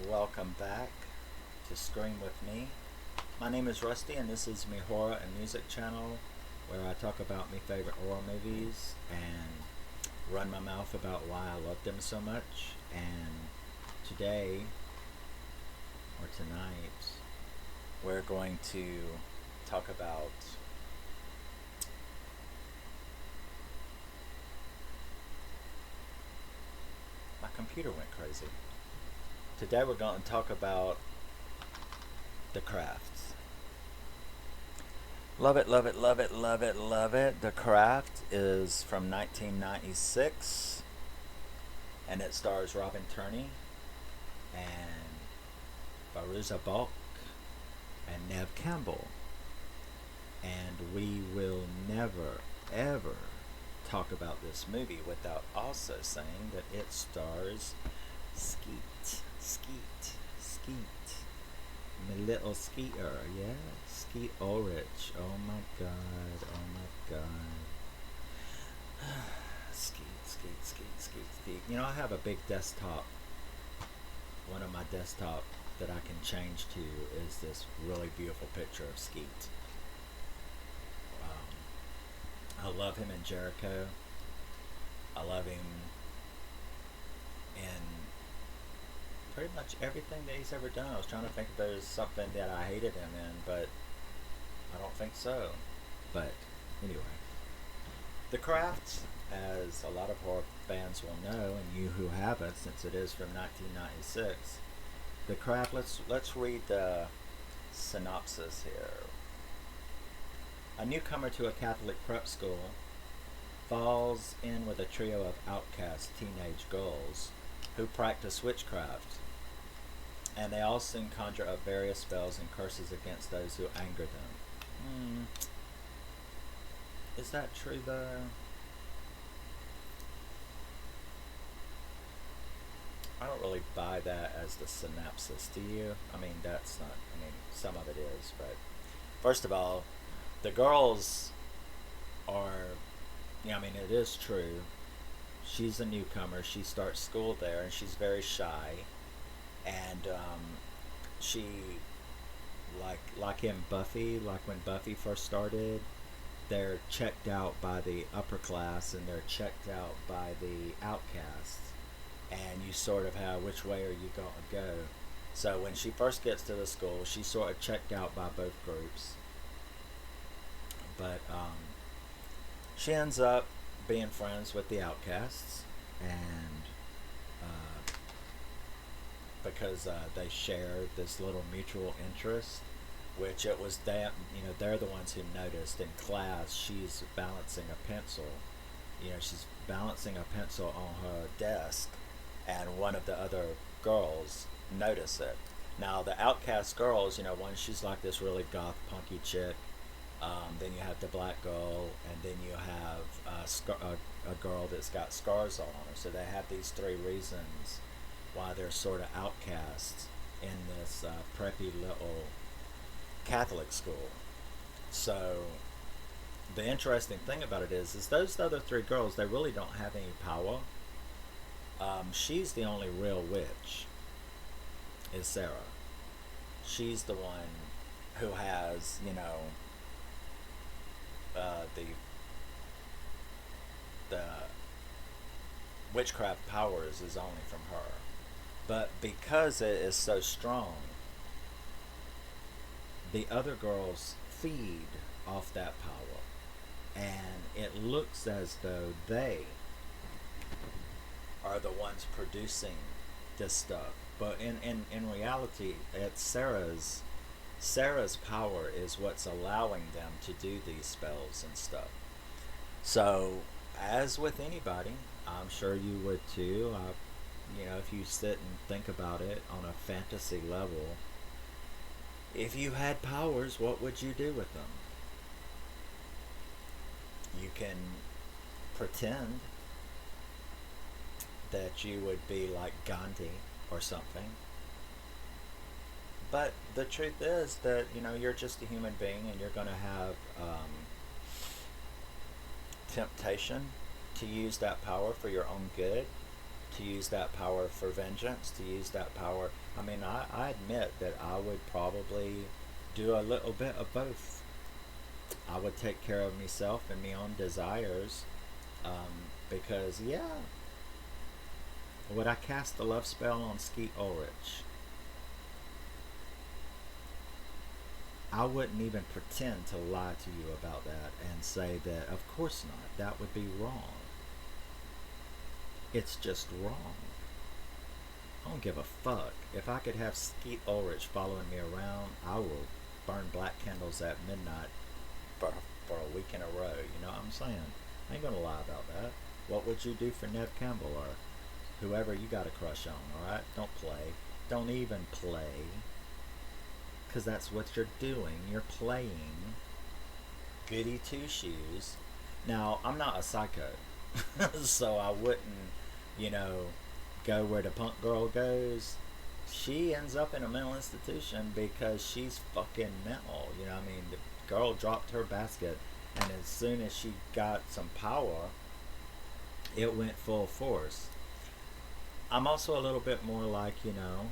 welcome back to Screen with Me. My name is Rusty, and this is me horror and music channel where I talk about my favorite horror movies and run my mouth about why I love them so much. And today, or tonight, we're going to talk about my computer went crazy. Today we're going to talk about The Craft. Love it, love it, love it, love it, love it. The Craft is from 1996 and it stars Robin Tunney and Fairuza Balk and Neve Campbell. And we will never, ever talk about this movie without also saying that it stars Skeet. My little Skeeter, yeah. Skeet Ulrich. Oh my god, oh my god. Skeet. You know, I have a big desktop. One of my desktop that I can change to is this really beautiful picture of Skeet. I love him in Jericho. I love him in pretty much everything that he's ever done. I was trying to think if there's something that I hated him in, but I don't think so. But anyway, The Craft, as a lot of horror fans will know, and you who haven't, since it is from 1996, The Craft. Let's read the synopsis here. A newcomer to a Catholic prep school falls in with a trio of outcast teenage girls who practice witchcraft, and they all soon conjure up various spells and curses against those who anger them. Is that true though? I don't really buy that as the synopsis, do you? I mean, that's not, I mean, some of it is, but first of all, the girls are, I mean, it is true. She's a newcomer. She starts school there, and she's very shy. And she, like in Buffy, like when Buffy first started, they're checked out by the upper class, and they're checked out by the outcasts. And you sort of have, which way are you going to go? So when she first gets to the school, she's sort of checked out by both groups. But she ends up being friends with the outcasts, and because they share this little mutual interest, which it was that, they're the ones who noticed in class she's balancing a pencil. She's balancing a pencil on her desk, and one of the other girls notice it. Now the outcast girls, one, she's like this really goth punky chick. Then you have the black girl, and then you have a girl that's got scars all on her. So they have these three reasons why they're sort of outcasts in this preppy little Catholic school. So the interesting thing about it is those other three girls, they really don't have any power. She's the only real witch, is Sarah. She's the one who has, the witchcraft powers is only from her. But because it is so strong, the other girls feed off that power, and it looks as though they are the ones producing this stuff. But in reality, it's Sarah's power is what's allowing them to do these spells and stuff. So, as with anybody, I'm sure you would too. If you sit and think about it on a fantasy level, if you had powers, what would you do with them? You can pretend that you would be like Gandhi or something. But the truth is that, you're just a human being, and you're going to have temptation to use that power for your own good. to use that power for vengeance, to use that power. I mean, I admit that I would probably do a little bit of both. I would take care of myself and my own desires, because, yeah, would I cast the love spell on Skeet Ulrich? I wouldn't even pretend to lie to you about that and say that, of course not, that would be wrong. It's just wrong. I don't give a fuck. If I could have Skeet Ulrich following me around, I will burn black candles at midnight for, for a week in a row. You know what I'm saying? I ain't gonna lie about that. What would you do for Neve Campbell or whoever you got a crush on, alright? Don't play. Don't even play. Because that's what you're doing. You're playing goody two shoes. Now, I'm not a psycho. So I wouldn't, you know, go where the punk girl goes. She ends up in a mental institution because she's fucking mental. You know what I mean? The girl dropped her basket, and as soon as she got some power, it went full force. I'm also a little bit more like, you know,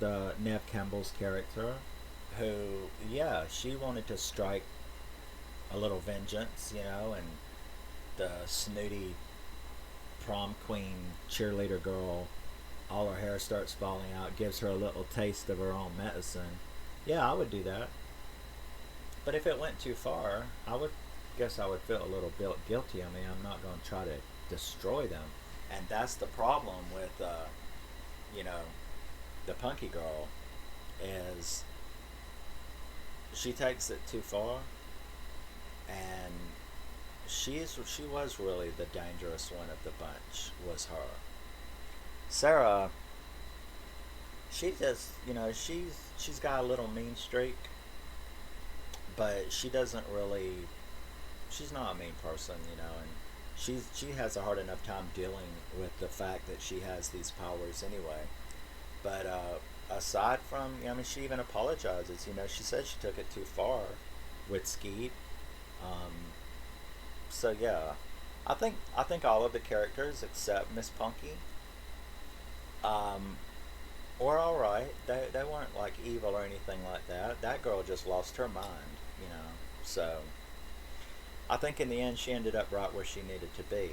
the Neve Campbell's character, who, yeah, she wanted to strike a little vengeance, you know, and the snooty prom queen cheerleader girl, all her hair starts falling out, gives her a little taste of her own medicine. Yeah, I would do that. But if it went too far, I would guess I would feel a little bit guilty. I mean, I'm not going to try to destroy them. And that's the problem with, you know, the punky girl, is she takes it too far, and she was really the dangerous one of the bunch, was her. Sarah, she just, you know, she's got a little mean streak, but she doesn't really, she's not a mean person, you know, and she has a hard enough time dealing with the fact that she has these powers anyway. But aside from, I mean, she even apologizes. You know, she said she took it too far with Skeet. Um, so yeah, I think all of the characters except Miss Punky, um, were all right. They weren't like evil or anything like that. That girl just lost her mind. You know, so I think in the end she ended up right where she needed to be.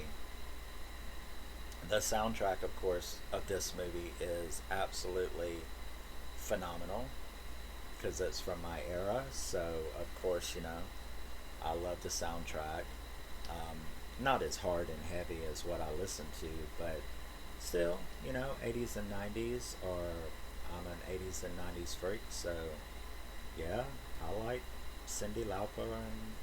The soundtrack, of course, of this movie is absolutely phenomenal because it's from my era. So, of course, you know, I love the soundtrack. Um, Not as hard and heavy as what I listen to, but still, you know, 80s and 90s, or I'm an 80s and 90s freak. So, yeah, I like Cyndi Lauper and,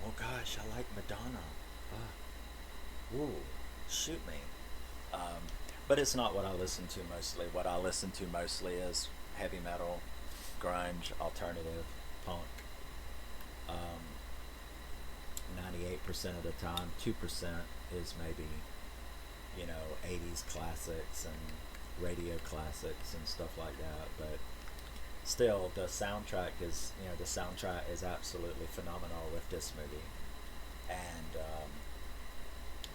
oh gosh, I like Madonna. Ah, ooh, shoot me. Um, but it's not what I listen to mostly. What I listen to mostly is heavy metal, grunge, alternative, punk. Um, 98% of the time, 2% is maybe, you know, 80s classics and radio classics and stuff like that. But still, the soundtrack is, you know, the soundtrack is absolutely phenomenal with this movie. And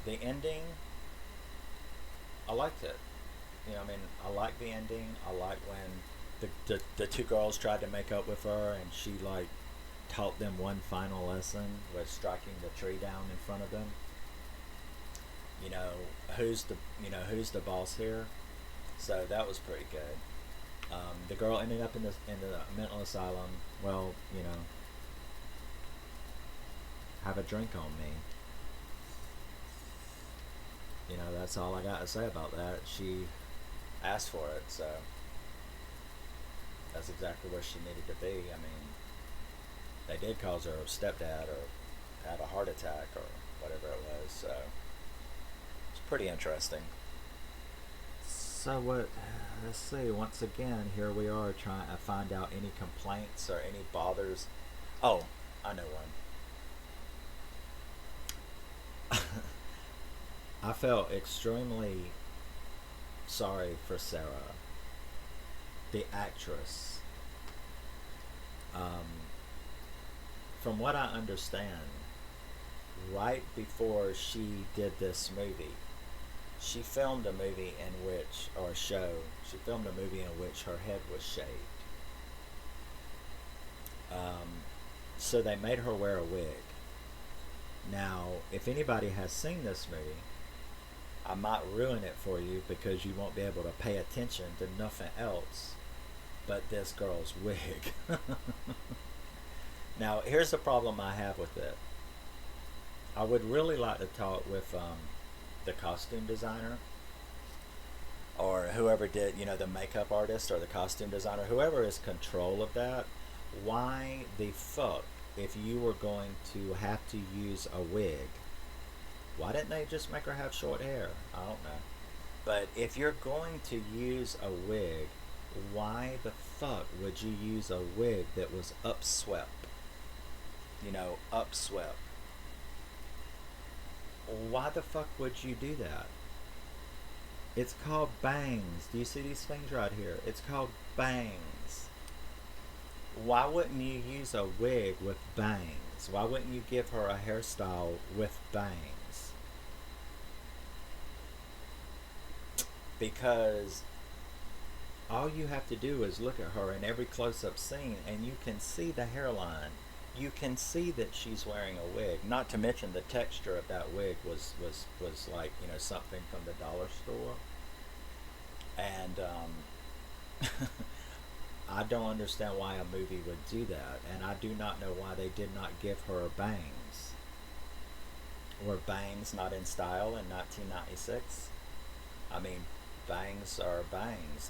the ending, I liked it. You know, I mean, I like the ending. I like when the two girls tried to make up with her, and she like taught them one final lesson with striking the tree down in front of them. You know, who's the boss here? So that was pretty good. The girl ended up in the mental asylum. Well, you know, have a drink on me. You know, that's all I got to say about that. She asked for it, so that's exactly where she needed to be. I mean, they did cause her stepdad or had a heart attack or whatever it was, so it's pretty interesting. So what? Let's see. Once again, here we are trying to find out any complaints or any bothers. Oh, I know one. I felt extremely sorry for Sarah, the actress. Um, from what I understand, right before she did this movie, she filmed a movie in which, or a show, she filmed a movie in which her head was shaved. Um, so they made her wear a wig. Now, if anybody has seen this movie, I might ruin it for you because you won't be able to pay attention to nothing else but this girl's wig. Now, here's the problem I have with it. I would really like to talk with the costume designer or whoever did, the makeup artist or the costume designer, whoever is control of that. Why the fuck, if you were going to have to use a wig, why didn't they just make her have short hair? I don't know. But if you're going to use a wig, why the fuck would you use a wig that was upswept? Upswept. Why the fuck would you do that? It's called bangs. Do you see these things right here? It's called bangs. Why wouldn't you use a wig with bangs? Why wouldn't you give her a hairstyle with bangs? Because all you have to do is look at her in every close-up scene and you can see the hairline. You can see that she's wearing a wig. Not to mention the texture of that wig was like, something from the dollar store. And I don't understand why a movie would do that. And I do not know why they did not give her bangs. Were bangs not in style in 1996? I mean, bangs are bangs.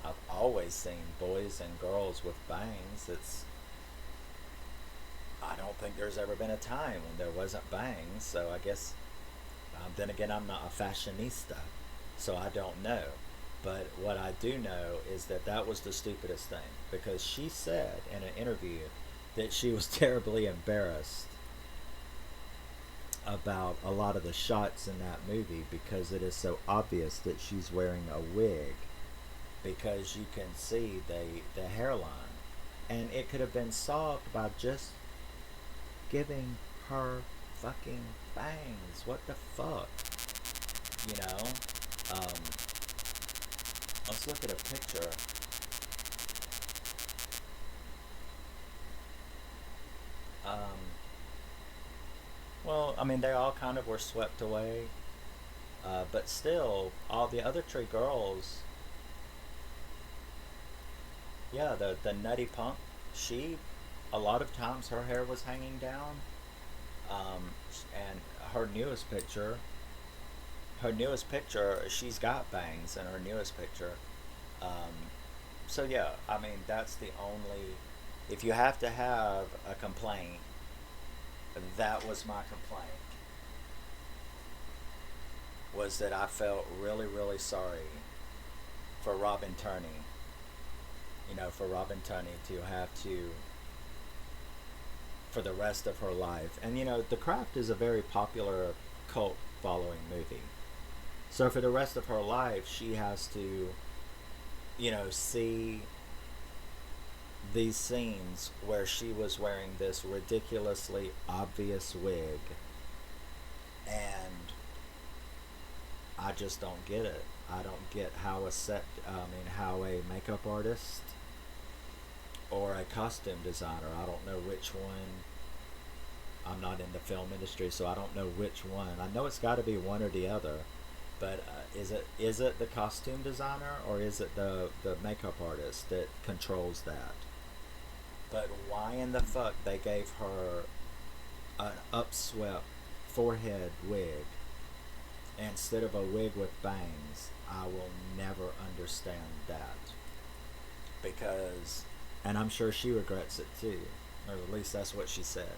I've always seen boys and girls with bangs. I don't think there's ever been a time when there wasn't bangs, so I guess, then again, I'm not a fashionista, so I don't know. But what I do know is that was the stupidest thing, because she said in an interview that she was terribly embarrassed about a lot of the shots in that movie because it is so obvious that she's wearing a wig, because you can see the hairline, and it could have been solved by just giving her fucking bangs. What the fuck? Let's look at a picture. Well, I mean, they all kind of were swept away. But still, all the other three girls, yeah, the nutty punk, a lot of times her hair was hanging down. And her newest picture, she's got bangs in her newest picture. So yeah, I mean, that's the only, if you have to have a complaint, that was my complaint, was that I felt really, really sorry for Robin Tunney, for Robin Tunney to have to, for the rest of her life. And The Craft is a very popular cult following movie. So for the rest of her life, she has to, see these scenes where she was wearing this ridiculously obvious wig. And I just don't get it. I don't get how how a makeup artist or a costume designer, I don't know which one. I'm not in the film industry, so I don't know which one. I know it's got to be one or the other, but is it the costume designer or is it the makeup artist that controls that? But why in the fuck they gave her an upswept forehead wig instead of a wig with bangs? I will never understand that, because, and I'm sure she regrets it too, or at least that's what she said.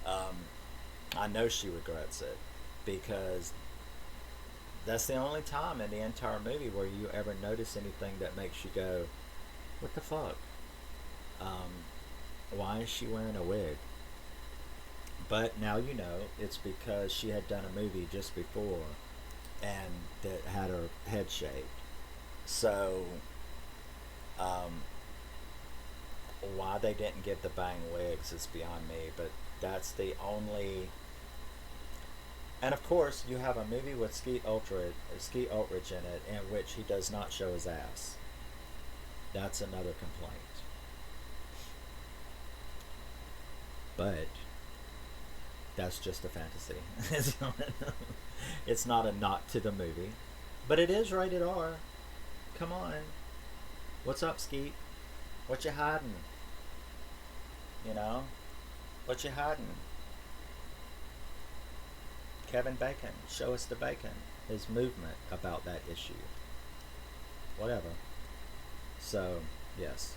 I know she regrets it, because that's the only time in the entire movie where you ever notice anything that makes you go, what the fuck? Why is she wearing a wig? But now it's because she had done a movie just before and that had her head shaved. So why they didn't give the bang wigs is beyond me, but that's the only And of course, you have a movie with Skeet Ulrich in it, in which he does not show his ass. That's another complaint. But that's just a fantasy. It's not a knock to the movie, but it is rated R. Come on, what's up, Skeet? What you hiding? You know, what you hiding? Kevin Bacon, show us the bacon. His movement about that issue. Whatever. So, yes.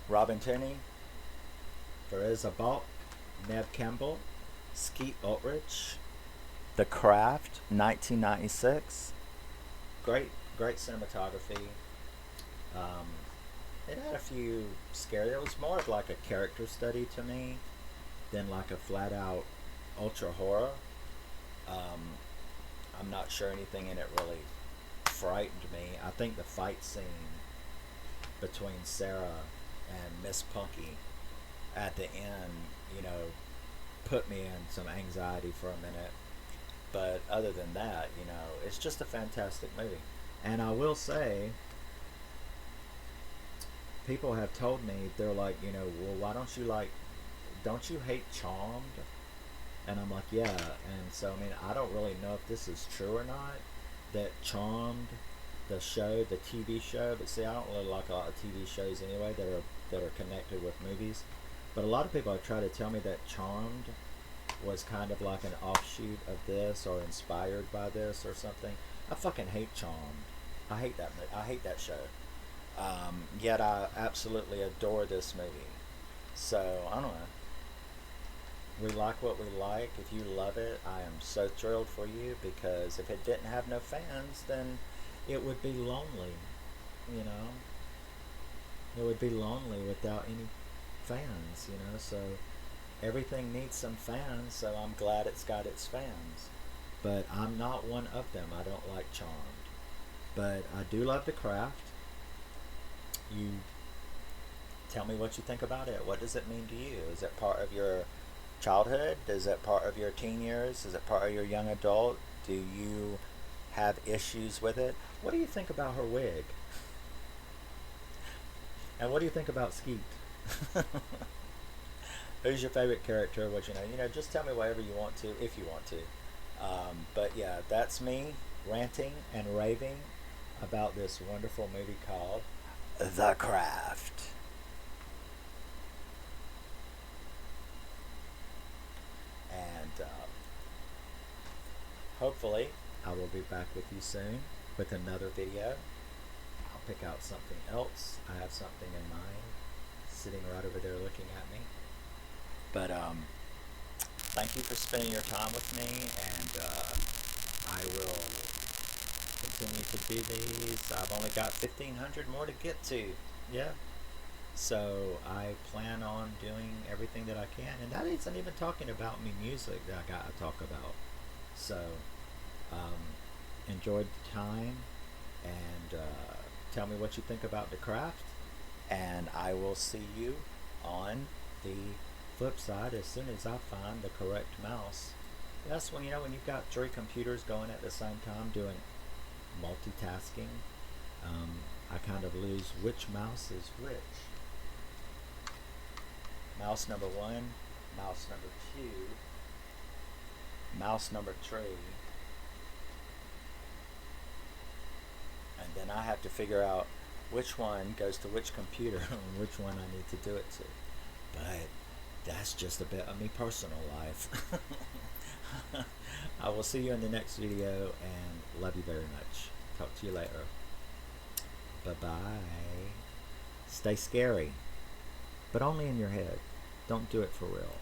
Robin Tunney, Fairuza Balk, Neve Campbell, Skeet Ulrich, The Craft, 1996. Great cinematography. It had a few scary. It was more of like a character study to me than like a flat out ultra horror. I'm not sure anything in it really frightened me. I think the fight scene between Sarah and Miss Punky at the end, put me in some anxiety for a minute. But other than that, it's just a fantastic movie. And I will say, people have told me, they're like, well, why don't you hate Charmed? And I'm like, yeah. And so, I mean, I don't really know if this is true or not, that Charmed, the show, the TV show, but see, I don't really like a lot of TV shows anyway that are connected with movies. But a lot of people have tried to tell me that Charmed was kind of like an offshoot of this or inspired by this or something. I fucking hate Charmed. I hate that show. Yet I absolutely adore this movie. So, I don't know. We like what we like. If you love it, I am so thrilled for you, because if it didn't have no fans, then it would be lonely, It would be lonely without any fans, So everything needs some fans, so I'm glad it's got its fans. But I'm not one of them. I don't like Charmed. But I do love The Craft. You tell me what you think about it. What does it mean to you? Is it part of your childhood? Is it part of your teen years? Is it part of your young adult? Do you have issues with it? What do you think about her wig? And what do you think about Skeet? Who's your favorite character? What just tell me whatever you want to, if you want to. But yeah, that's me ranting and raving about this wonderful movie called The Craft. And hopefully I will be back with you soon with another video. I'll pick out something else. I have something in mind sitting right over there looking at me. But thank you for spending your time with me, and I will continue to do these. I've only got 1,500 more to get to. Yeah. So I plan on doing everything that I can, and that isn't even talking about me music that I got to talk about. So enjoy the time, and tell me what you think about The Craft, and I will see you on the flip side as soon as I find the correct mouse. That's when, when you've got 3 computers going at the same time doing multitasking, I kind of lose which mouse is which. Mouse number 1, mouse number 2, mouse number 3, and then I have to figure out which one goes to which computer and which one I need to do it to. But that's just a bit of me personal life. I will see you in the next video, and love you very much. Talk to you later. Bye-bye. Stay scary, but only in your head. Don't do it for real.